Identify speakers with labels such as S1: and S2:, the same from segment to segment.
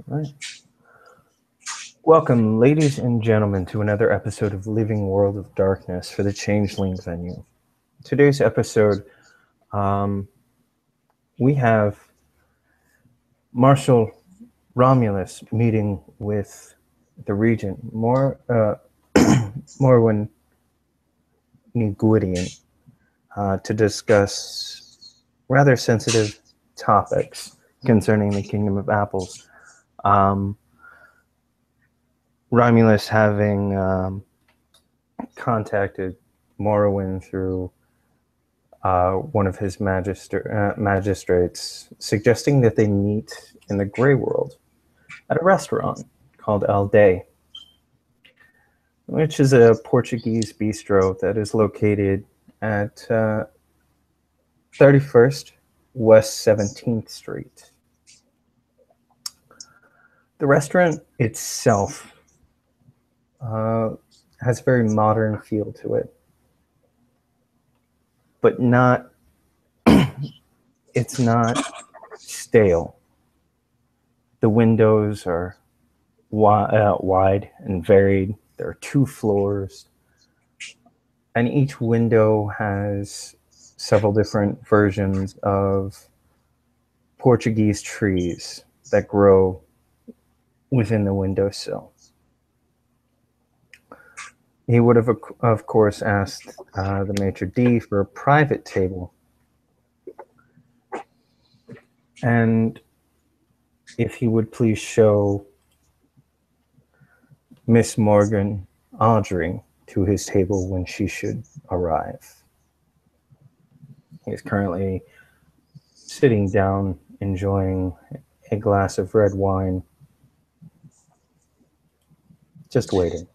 S1: Right. Welcome, ladies and gentlemen, to another episode of Living World of Darkness for the Changeling venue. Today's episode, we have Marshal Romulus meeting with the Regent Morwen Gwydion to discuss rather sensitive topics concerning the Kingdom of Apples. Romulus having contacted Morwen through one of his magistrates, suggesting that they meet in the Grey World at a restaurant called Al Day, which is a Portuguese bistro that is located at 31st West 17th Street. The restaurant itself has a very modern feel to it, but it's not stale. The windows are wide and varied. There are 2 floors, and each window has several different versions of Portuguese trees that grow within the windowsill. He would have, of course, asked the maitre d' for a private table, and if he would please show Miss Morgan Audrey to his table when she should arrive. He is currently sitting down, enjoying a glass of red wine, just waiting.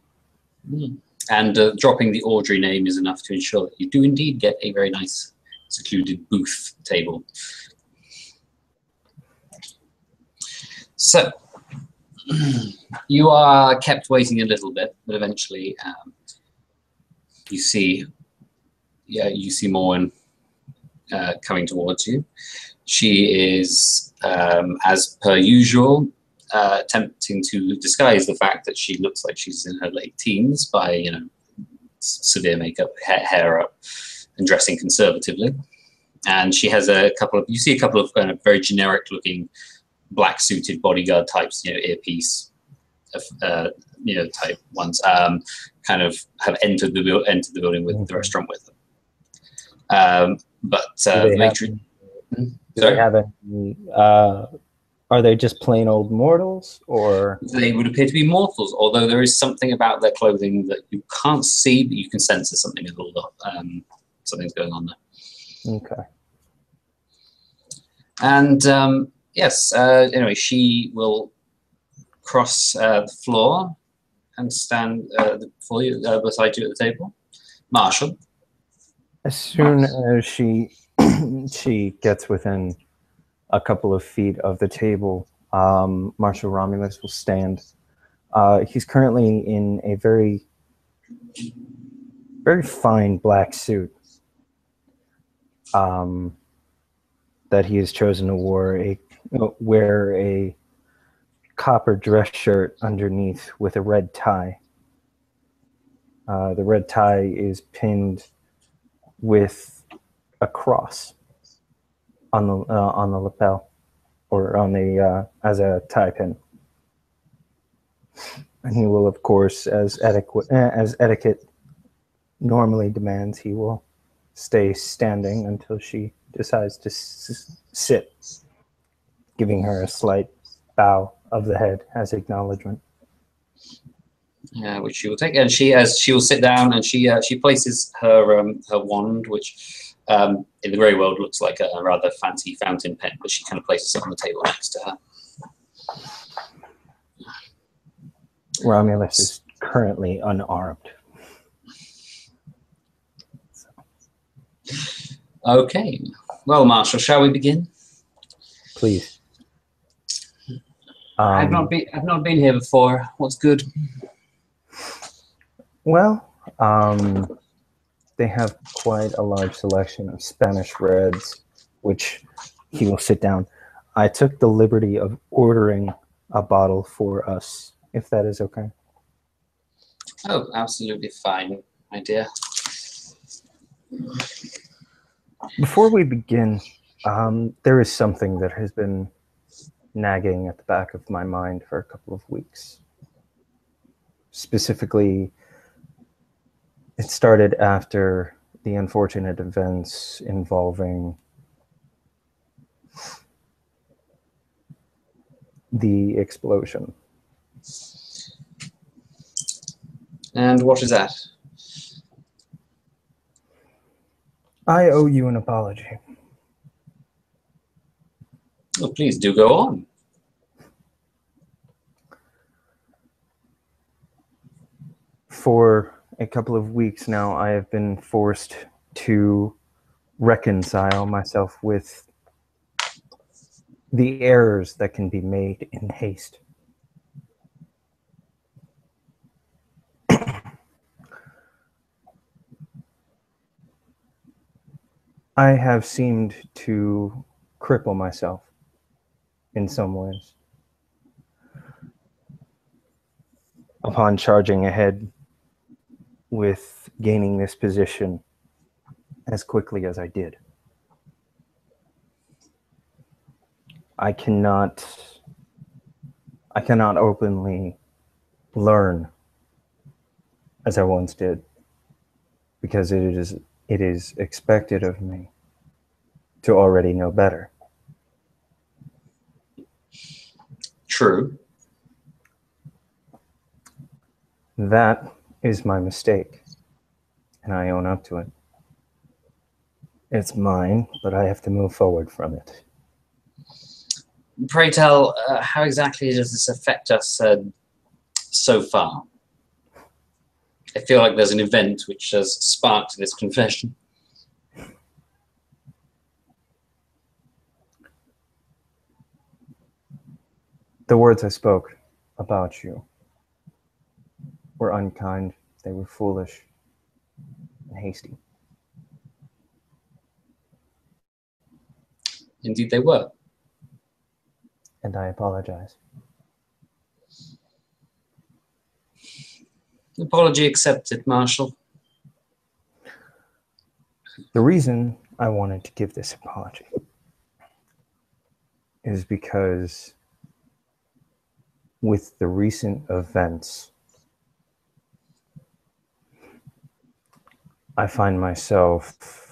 S2: And dropping the Audrey name is enough to ensure that you do indeed get a very nice secluded booth table. So, you are kept waiting a little bit, but eventually you see Morwen coming towards you. She is, as per usual, attempting to disguise the fact that she looks like she's in her late teens by, severe makeup, hair up, and dressing conservatively. And she has a couple of kind of very generic-looking black-suited bodyguard types, earpiece, type ones, kind of have entered the building with the restaurant with them.
S1: Are they just plain old mortals, or?
S2: They would appear to be mortals, although there is something about their clothing that you can't see, but you can sense that something is something's going on there.
S1: Okay.
S2: And yes, anyway, she will cross the floor and stand before you, beside you at the table. Marshal.
S1: As soon as she gets within a couple of feet of the table, Marshal Romulus will stand. He's currently in a very, very fine black suit that he has chosen to wear a copper dress shirt underneath with a red tie. The red tie is pinned with a cross on the lapel, or on the as a tie pin, and he will, of course, as etiquette normally demands, he will stay standing until she decides to sit, giving her a slight bow of the head as acknowledgement.
S2: Which she will take, and she will sit down, and she places her wand, which in the Grey World looks like a rather fancy fountain pen, but she kind of places it on the table next to her.
S1: Romulus is currently unarmed.
S2: Okay. Well, Marshal, shall we begin?
S1: Please.
S2: I've not been here before. What's good?
S1: Well, they have quite a large selection of Spanish reds, which he will sit down. I took the liberty of ordering a bottle for us, if that is okay.
S2: Oh, absolutely fine, my dear.
S1: Before we begin, there is something that has been nagging at the back of my mind for a couple of weeks. Specifically, it started after the unfortunate events involving the explosion.
S2: And what is that?
S1: I owe you an apology.
S2: Oh, please do go on.
S1: For a couple of weeks now, I have been forced to reconcile myself with the errors that can be made in haste. I have seemed to cripple myself in some ways. Upon charging ahead with gaining this position as quickly as I did. I cannot openly learn as I once did, because it is expected of me to already know better.
S2: True.
S1: That is my mistake, and I own up to it. It's mine, but I have to move forward from it.
S2: Pray tell, how exactly does this affect us so far? I feel like there's an event which has sparked this confession.
S1: The words I spoke about you were unkind, they were foolish and hasty.
S2: Indeed they were.
S1: And I apologize.
S2: Apology accepted, Marshal.
S1: The reason I wanted to give this apology is because with the recent events, I find myself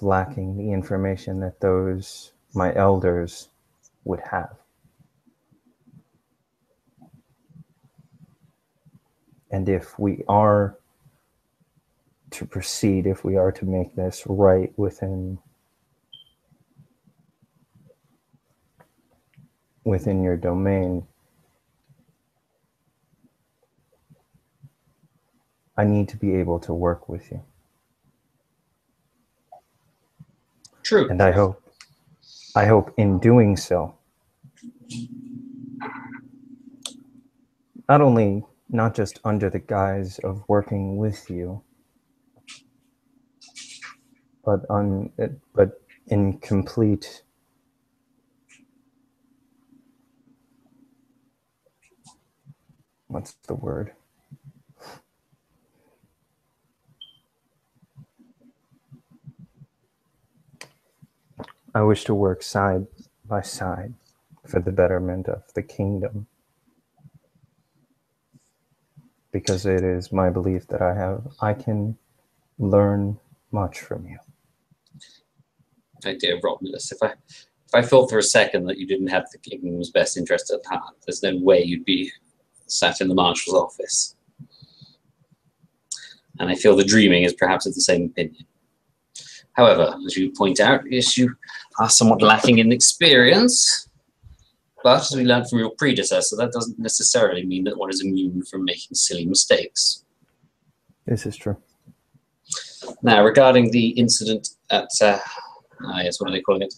S1: lacking the information that those my elders would have. And if we are to proceed, if we are to make this right within your domain, I need to be able to work with you.
S2: True.
S1: And I hope in doing so, not just under the guise of working with you, but in complete what's the word? I wish to work side by side for the betterment of the kingdom, because it is my belief that I can learn much from you.
S2: My dear Romulus, if I thought for a second that you didn't have the kingdom's best interest at heart, there's no way you'd be sat in the Marshal's office. And I feel the dreaming is perhaps of the same opinion. However, as you point out, yes, you are somewhat lacking in experience, but as we learned from your predecessor, that doesn't necessarily mean that one is immune from making silly mistakes.
S1: This is true.
S2: Now, regarding the incident at, yes, what are they calling it?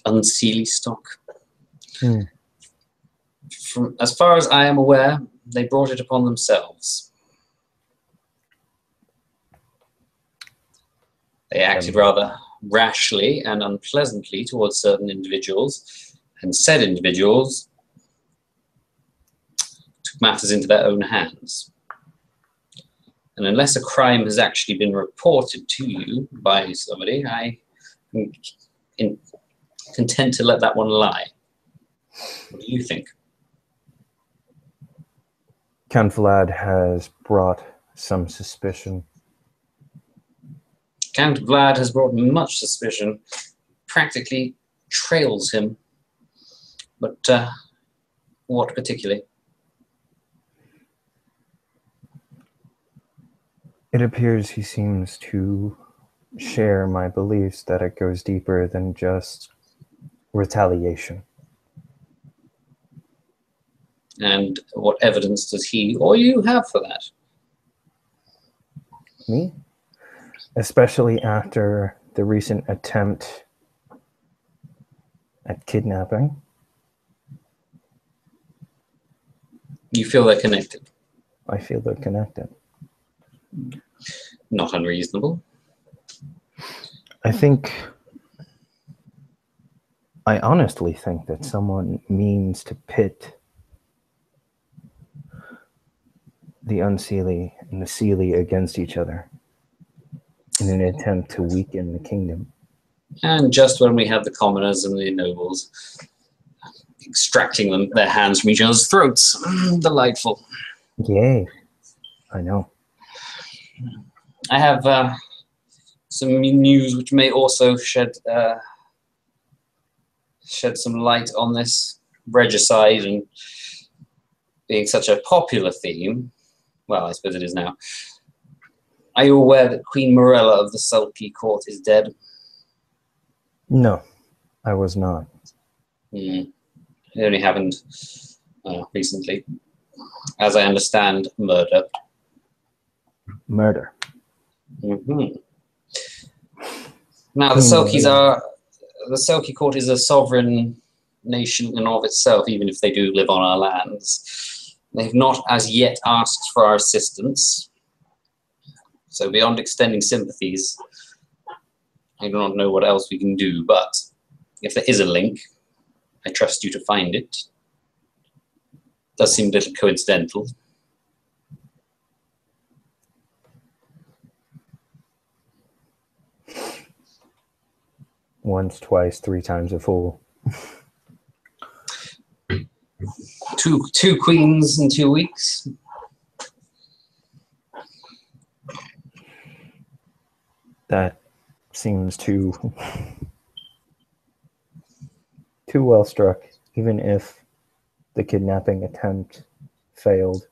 S2: Unseelie stock. As far as I am aware, they brought it upon themselves. They acted rather rashly and unpleasantly towards certain individuals, and said individuals took matters into their own hands. And unless a crime has actually been reported to you by somebody, I am content to let that one lie. What do you think?
S1: Count Vlad has brought some suspicion.
S2: Count Vlad has brought much suspicion, practically trails him. But what particularly?
S1: It appears he seems to share my beliefs that it goes deeper than just retaliation.
S2: And what evidence does he or you have for that?
S1: Me? Especially after the recent attempt at kidnapping.
S2: You feel they're connected?
S1: I feel they're connected.
S2: Not unreasonable.
S1: I honestly think that someone means to pit the Unseelie and the Seelie against each other in an attempt to weaken the kingdom.
S2: And just when we have the commoners and the nobles extracting their hands from each other's throats. Delightful.
S1: Yay. I know.
S2: I have some news which may also shed some light on this regicide and being such a popular theme. Well, I suppose it is now. Are you aware that Queen Morella of the Sulky Court is dead?
S1: No, I was not.
S2: It only happened recently. As I understand, murder.
S1: Murder.
S2: Mm-hmm. Now, the Selkie Court is a sovereign nation in and of itself, even if they do live on our lands. They have not as yet asked for our assistance. So beyond extending sympathies, I do not know what else we can do, but if there is a link, I trust you to find it. Does seem a little coincidental.
S1: Once, twice, three times a fool.
S2: Two queens in 2 weeks.
S1: That seems too well struck, even if the kidnapping attempt failed.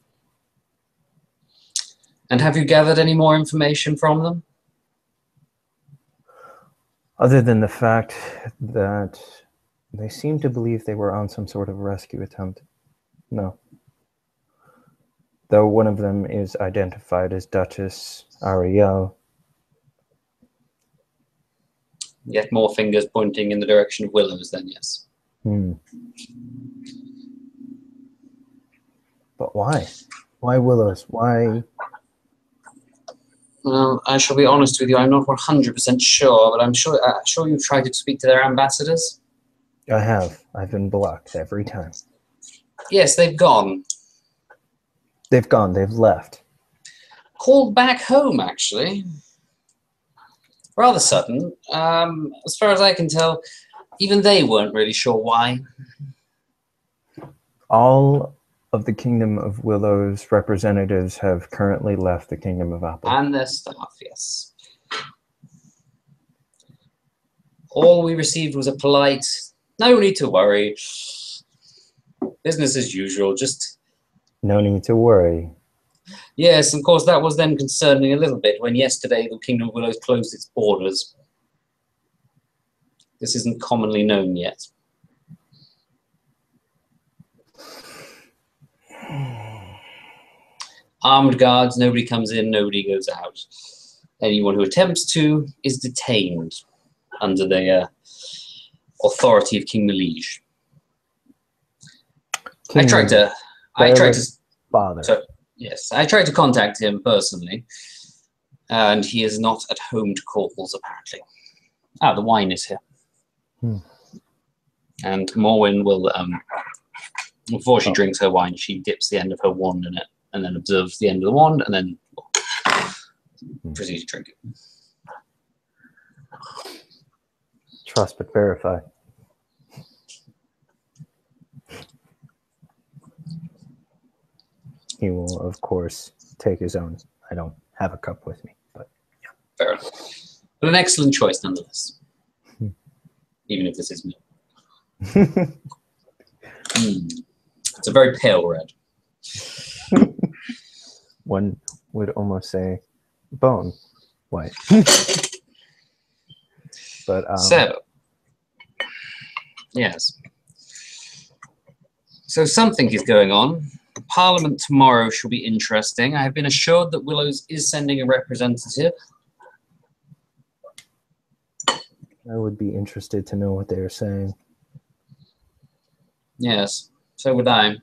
S2: And have you gathered any more information from them?
S1: Other than the fact that they seem to believe they were on some sort of rescue attempt. No. Though one of them is identified as Duchess Ariel.
S2: Yet more fingers pointing in the direction of Willows, then, yes.
S1: But why? Why Willows? Why?
S2: Well, I shall be honest with you, I'm not 100% sure, but I'm sure you've tried to speak to their ambassadors?
S1: I have. I've been blocked every time.
S2: Yes, they've gone.
S1: They've gone. They've left.
S2: Called back home, actually. Rather sudden. As far as I can tell, even they weren't really sure why.
S1: All of the Kingdom of Willow's representatives have currently left the Kingdom of Apple.
S2: And their staff, yes. All we received was a polite, no need to worry. Business as usual, just...
S1: No need to worry.
S2: Yes, of course, that was then concerning a little bit when yesterday the Kingdom of Willows closed its borders. This isn't commonly known yet. Armed guards, nobody comes in, nobody goes out. Anyone who attempts to is detained under the authority of King Melige. I tried to
S1: father.
S2: So, yes, I tried to contact him personally, And he is not at home to calls, apparently. Ah, the wine is here. And Morwen will, before she drinks her wine, she dips the end of her wand in it, and then observes the end of the wand, and then proceeds to drink it.
S1: Trust but verify. He will, of course, take his own. I don't have a cup with me, but yeah.
S2: Fair enough. But an excellent choice, nonetheless. Even if this is milk. It's a very pale red.
S1: One would almost say bone white. But
S2: so, yes. So something is going on. Parliament tomorrow shall be interesting. I have been assured that Willows is sending a representative.
S1: I would be interested to know what they are saying.
S2: Yes, so would I.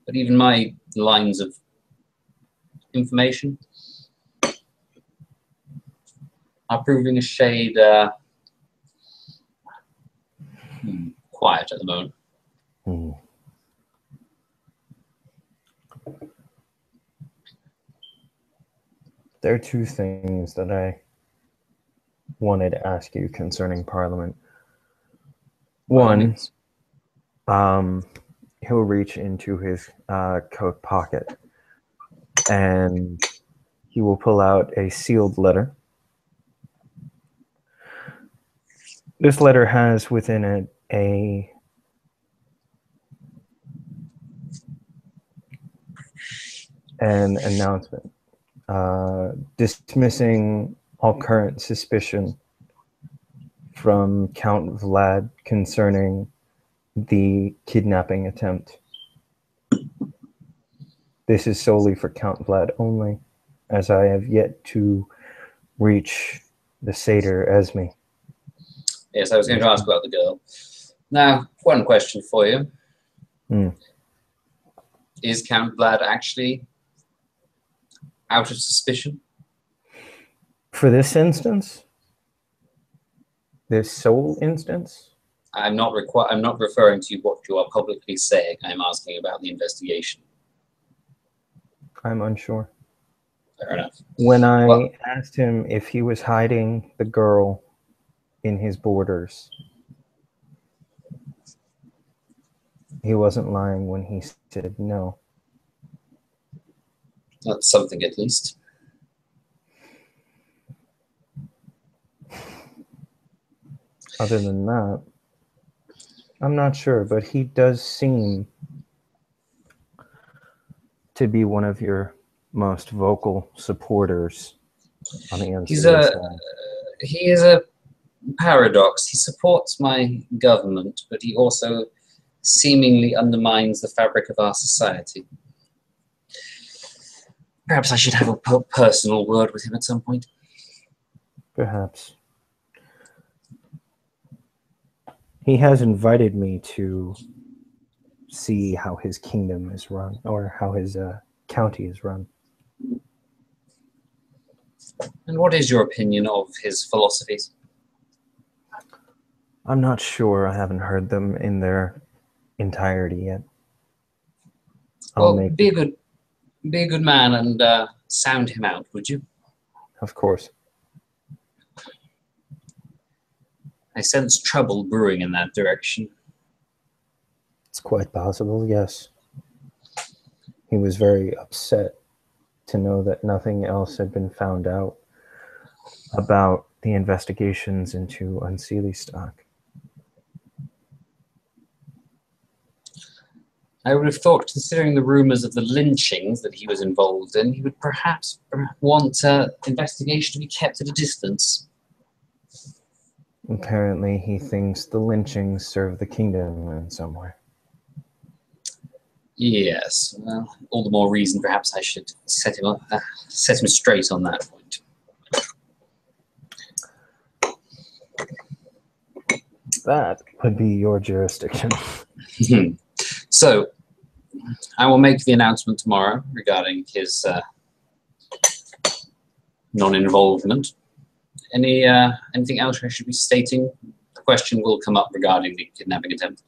S2: But even my lines of information are proving a shade quiet at the moment.
S1: There are two things that I wanted to ask you concerning Parliament. One, he'll reach into his coat pocket and he will pull out a sealed letter. This letter has within it an announcement dismissing all current suspicion from Count Vlad concerning the kidnapping attempt. This is solely for Count Vlad only, as I have yet to reach the satyr Esme.
S2: Yes, I was going to ask about the girl. Now, one question for you. Is Count Vlad actually out of suspicion?
S1: For this instance? This sole instance?
S2: I'm not referring to what you are publicly saying. I'm asking about the investigation.
S1: I'm unsure.
S2: Fair enough.
S1: When I asked him if he was hiding the girl in his borders, he wasn't lying when he said no.
S2: That's something, at least.
S1: Other than that, I'm not sure, but he does seem to be one of your most vocal supporters on the inside.
S2: He is a paradox. He supports my government, but he also seemingly undermines the fabric of our society. Perhaps I should have a personal word with him at some point.
S1: Perhaps. He has invited me to see how his kingdom is run, or how his county is run.
S2: And what is your opinion of his philosophies?
S1: I'm not sure. I haven't heard them in their entirety yet.
S2: Well, be a good man and sound him out, would you?
S1: Of course.
S2: I sense trouble brewing in that direction.
S1: It's quite possible, yes. He was very upset to know that nothing else had been found out about the investigations into Unseelie stock.
S2: I would have thought, considering the rumors of the lynchings that he was involved in, he would perhaps want investigation to be kept at a distance.
S1: Apparently, he thinks the lynchings serve the kingdom in some way.
S2: Yes, well, all the more reason perhaps I should set him straight on that point.
S1: That would be your jurisdiction.
S2: So, I will make the announcement tomorrow regarding his non-involvement. Anything else I should be stating? The question will come up regarding the kidnapping attempt.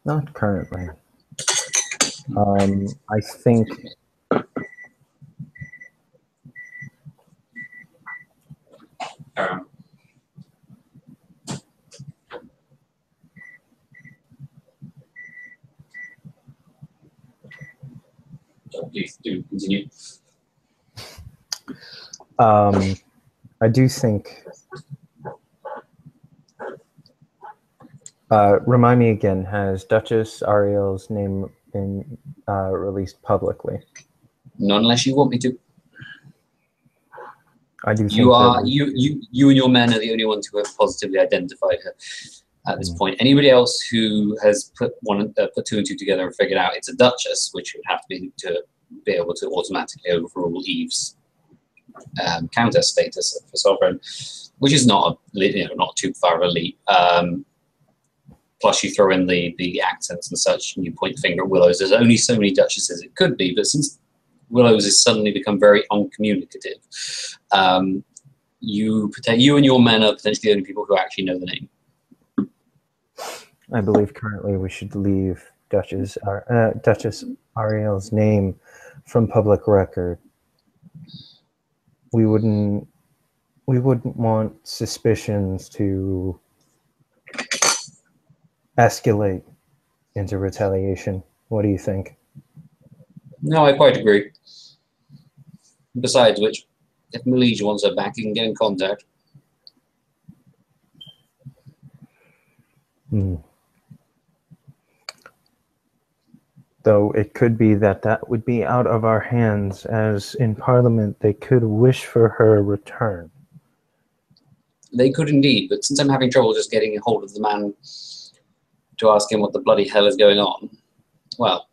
S1: Not currently. I think
S2: please do continue.
S1: I do think. Remind me again, has Duchess Ariel's name been released publicly?
S2: Not unless you want me to.
S1: I do think
S2: you and your men are the only ones who have positively identified her at this point. Anybody else who has put two and two together and figured out it's a Duchess, which would have to be able to automatically overrule Eve's Countess status for sovereign, which is not not too far of a leap. Plus, you throw in the accents and such, and you point the finger at Willow's. There's only so many Duchesses it could be, but since Willow's has suddenly become very uncommunicative, you and your men are potentially the only people who actually know the name.
S1: I believe currently we should leave Duchess Ariel's name from public record. We wouldn't want suspicions to escalate into retaliation. What do you think?
S2: No, I quite agree. Besides which, if Malesia wants her back, you can get in contact.
S1: Though it could be that would be out of our hands, as in Parliament they could wish for her return.
S2: They could indeed, but since I'm having trouble just getting a hold of the man to ask him what the bloody hell is going on, well,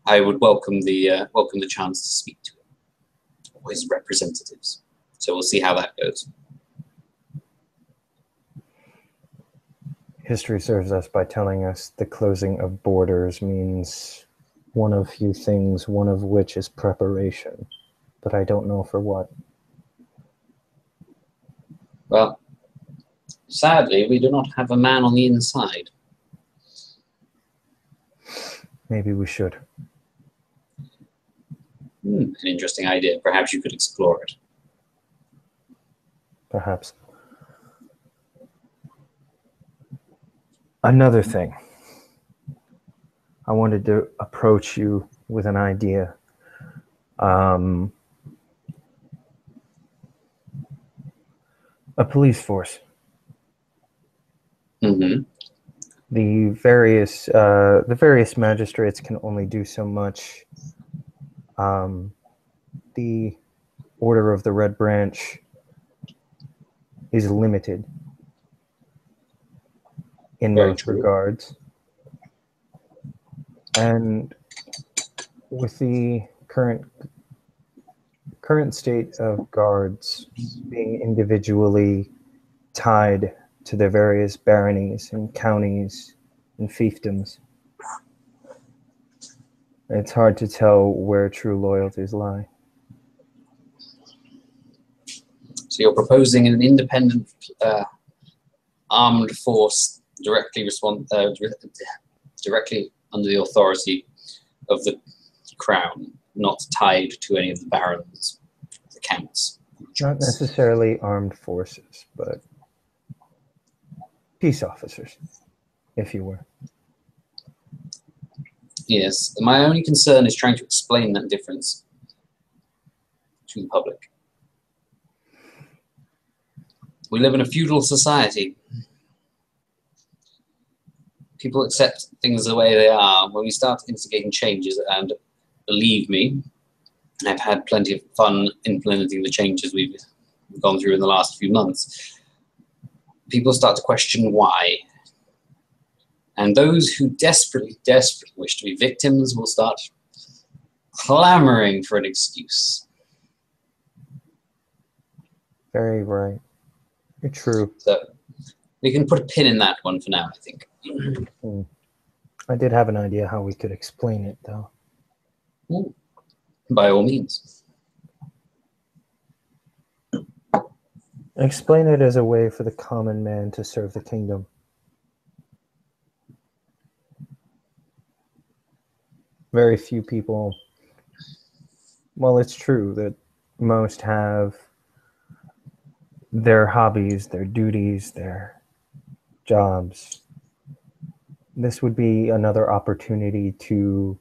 S2: I would welcome the chance to speak to him or his representatives. So we'll see how that goes.
S1: History serves us by telling us the closing of borders means one of few things, one of which is preparation. But I don't know for what.
S2: Well, sadly, we do not have a man on the inside.
S1: Maybe we should.
S2: An interesting idea. Perhaps you could explore it.
S1: Perhaps. Another thing. I wanted to approach you with an idea. A police force.
S2: Mm-hmm.
S1: The various magistrates can only do so much. The Order of the Red Branch is limited in most regards. And with the current state of guards being individually tied to their various baronies and counties and fiefdoms, it's hard to tell where true loyalties lie.
S2: So you're proposing an independent armed force directly under the authority of the crown, not tied to any of the barons, the counts.
S1: Not necessarily armed forces, but peace officers, if you were.
S2: Yes, my only concern is trying to explain that difference to the public. We live in a feudal society. People accept things the way they are. When we start instigating changes, and believe me, I've had plenty of fun implementing the changes we've gone through in the last few months, people start to question why. And those who desperately wish to be victims will start clamoring for an excuse.
S1: Very right. You're true.
S2: So we can put a pin in that one for now, I think.
S1: I did have an idea how we could explain it, though.
S2: Ooh. By all means.
S1: Explain it as a way for the common man to serve the kingdom. Very few people, well, it's true that most have their hobbies, their duties, their jobs. This would be another opportunity to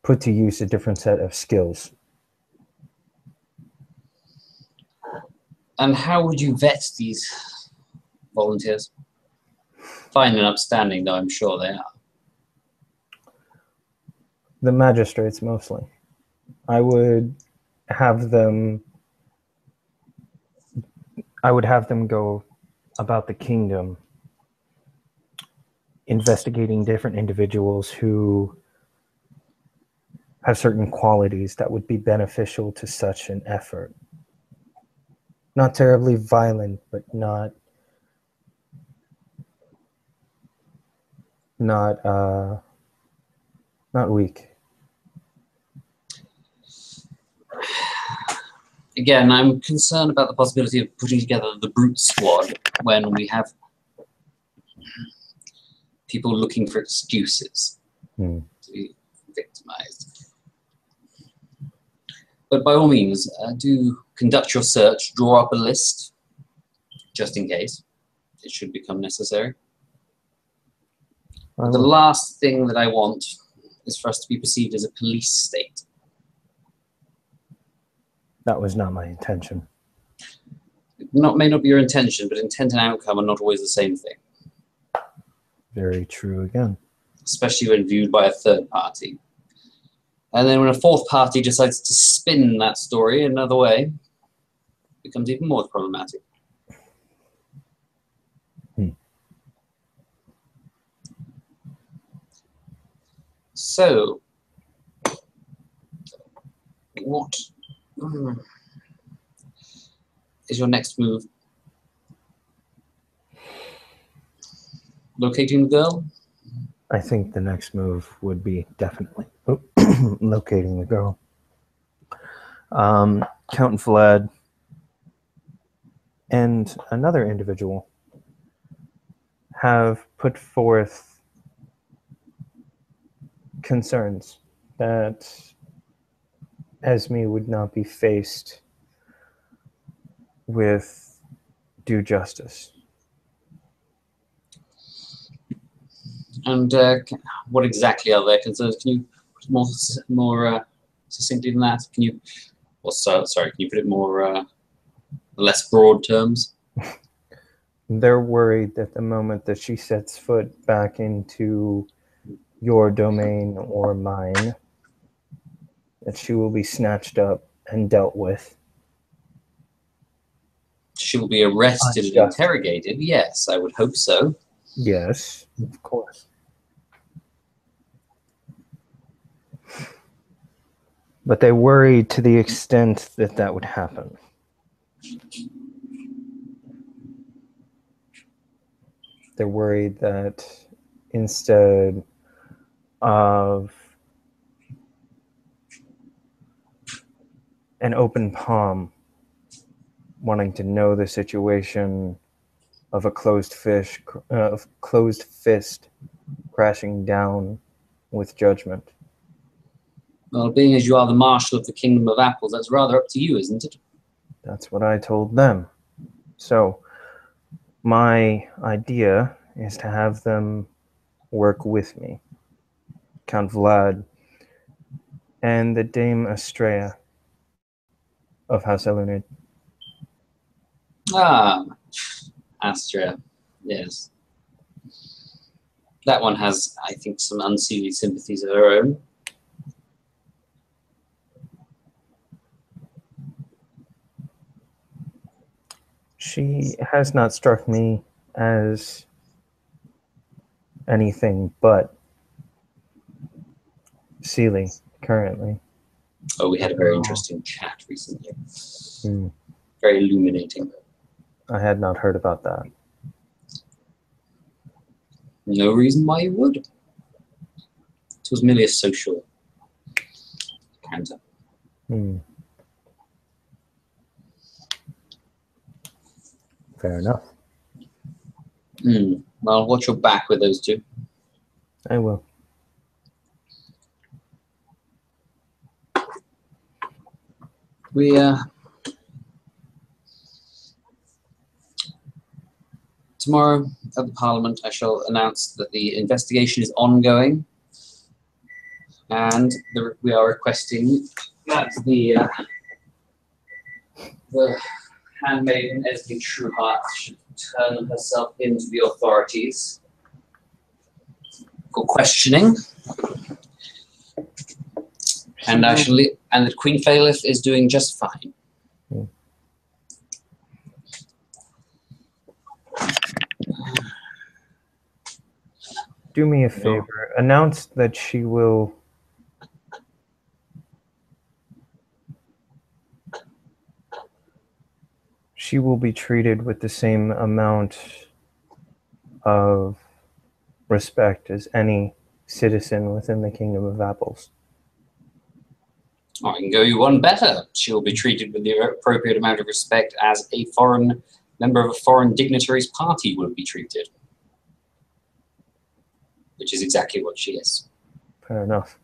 S1: put to use a different set of skills.
S2: And how would you vet these volunteers? Fine and upstanding, though I'm sure they are.
S1: The magistrates, mostly. I would have them go about the kingdom, investigating different individuals who have certain qualities that would be beneficial to such an effort. Not terribly violent, but not weak.
S2: Again, I'm concerned about the possibility of putting together the brute squad when we have people looking for excuses to be victimized. But by all means, do conduct your search, draw up a list, just in case it should become necessary. The last thing that I want is for us to be perceived as a police state.
S1: That was not my intention.
S2: May not be your intention, but intent and outcome are not always the same thing.
S1: Very true again.
S2: Especially when viewed by a third party. And then when a fourth party decides to spin that story another way, it becomes even more problematic. So, what is your next move? Locating the girl?
S1: I think the next move would be definitely locating the girl. Count Vlad and another individual have put forth concerns that Esme would not be faced with due justice.
S2: And what exactly are their concerns? Can you put it more succinctly than that? Can you, sorry, can you put it more less broad terms?
S1: They're worried that the moment that she sets foot back into your domain or mine, that she will be snatched up and dealt with.
S2: She will be arrested and interrogated. Yes, I would hope so.
S1: Yes, of course. But they worry to the extent that that would happen. They're worried that instead of an open palm wanting to know the situation of a closed fist crashing down with judgment.
S2: Well, being as you are the Marshal of the Kingdom of Apples, that's rather up to you, isn't it?
S1: That's what I told them. So my idea is to have them work with me. Count Vlad and the Dame Estrella of House Elunid.
S2: Ah, Astra, yes. That one has, I think, some unseemly sympathies of her own.
S1: She has not struck me as anything but Sealy currently.
S2: Oh, we had a very interesting chat recently. Very illuminating.
S1: I had not heard about that.
S2: No reason why you would. was merely a social encounter.
S1: Fair enough.
S2: Well, watch your back with those two.
S1: I will.
S2: Tomorrow at the Parliament, I shall announce that the investigation is ongoing, and we are requesting that the handmaiden Esme Trueheart should turn herself into the authorities for questioning. And and that Queen Faelith is doing just fine.
S1: Do me a favor. Announce that she will be treated with the same amount of respect as any citizen within the Kingdom of Apples.
S2: I can go you one better. She will be treated with the appropriate amount of respect as a foreign member of a foreign dignitary's party would be treated. Which is exactly what she is.
S1: Fair enough.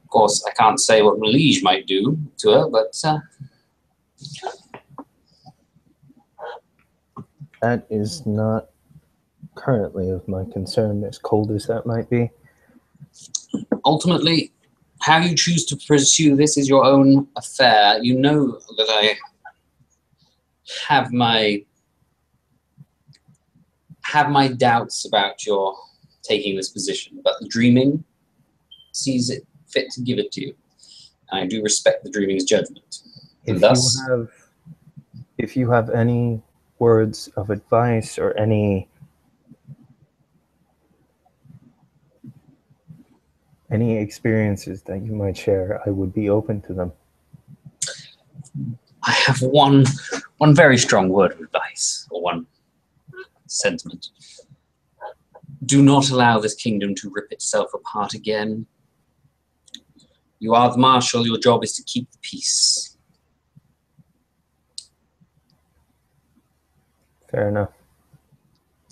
S2: Of course, I can't say what Liege might do to her, but...
S1: that is not currently of my concern, as cold as that might be.
S2: Ultimately, how you choose to pursue this is your own affair. You know that I have my doubts about your taking this position, but the Dreaming sees it fit to give it to you. And I do respect the Dreaming's judgment. And
S1: if you have any words of advice or any experiences that you might share, I would be open to them.
S2: I have one very strong word of advice, or one sentiment. Do not allow this kingdom to rip itself apart again. You are the Marshal, your job is to keep the peace.
S1: Fair enough.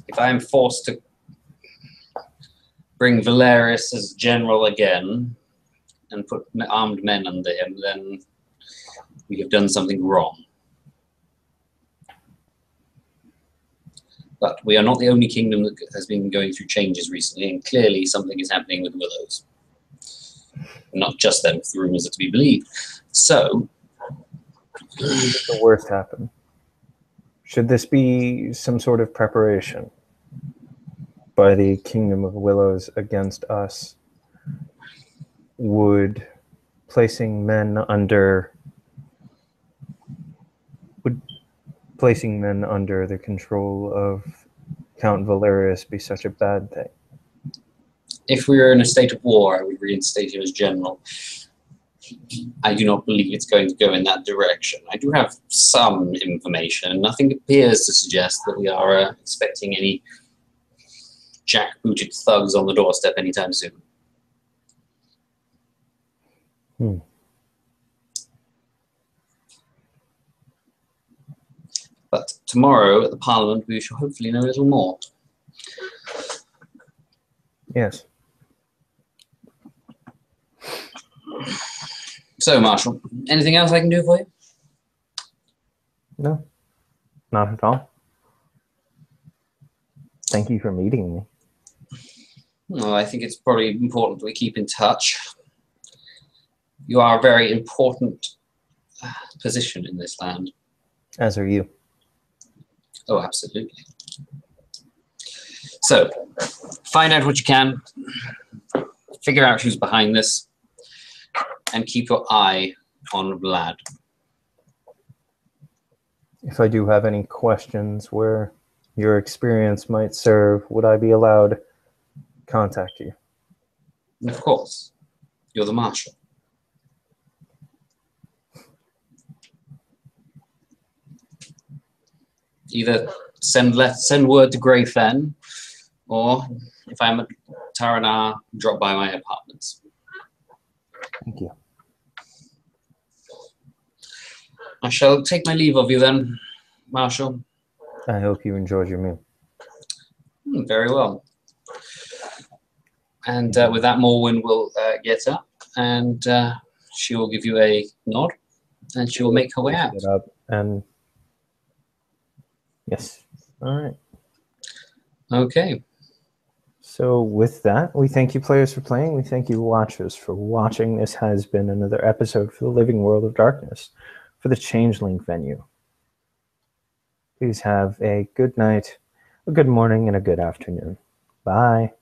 S2: If I am forced to bring Valerius as general again and put armed men under him, then we have done something wrong. But we are not the only kingdom that has been going through changes recently, and clearly something is happening with the Willows. Not just them, if the rumors are to be believed. So,
S1: should the worst happen? Should this be some sort of preparation by the Kingdom of Willows against us? Would placing men under the control of Count Valerius be such a bad thing?
S2: If we were in a state of war, I would reinstate him as general. I do not believe it's going to go in that direction. I do have some information. Nothing appears to suggest that we are expecting any jackbooted thugs on the doorstep anytime soon. But tomorrow at the Parliament, we shall hopefully know a little more.
S1: Yes.
S2: So, Marshal, anything else I can do for you?
S1: No, not at all. Thank you for meeting me.
S2: Well, I think it's probably important that we keep in touch. You are a very important position in this land.
S1: As are you.
S2: Oh, absolutely. So, find out what you can, figure out who's behind this, and keep your eye on Vlad.
S1: If I do have any questions where your experience might serve, would I be allowed to contact you?
S2: Of course. You're the Marshal. either send word to Grey Fen, or if I'm at Taranar, drop by my apartments.
S1: Thank you.
S2: I shall take my leave of you then, Marshal.
S1: I hope you enjoyed your meal.
S2: Very well. And with that, Morwen will get up, and she will give you a nod, and she will make her way out.
S1: Get up and yes. All right.
S2: Okay.
S1: So with that, we thank you players for playing. We thank you watchers for watching. This has been another episode for the Living World of Darkness for the Changeling venue. Please have a good night, a good morning, and a good afternoon. Bye.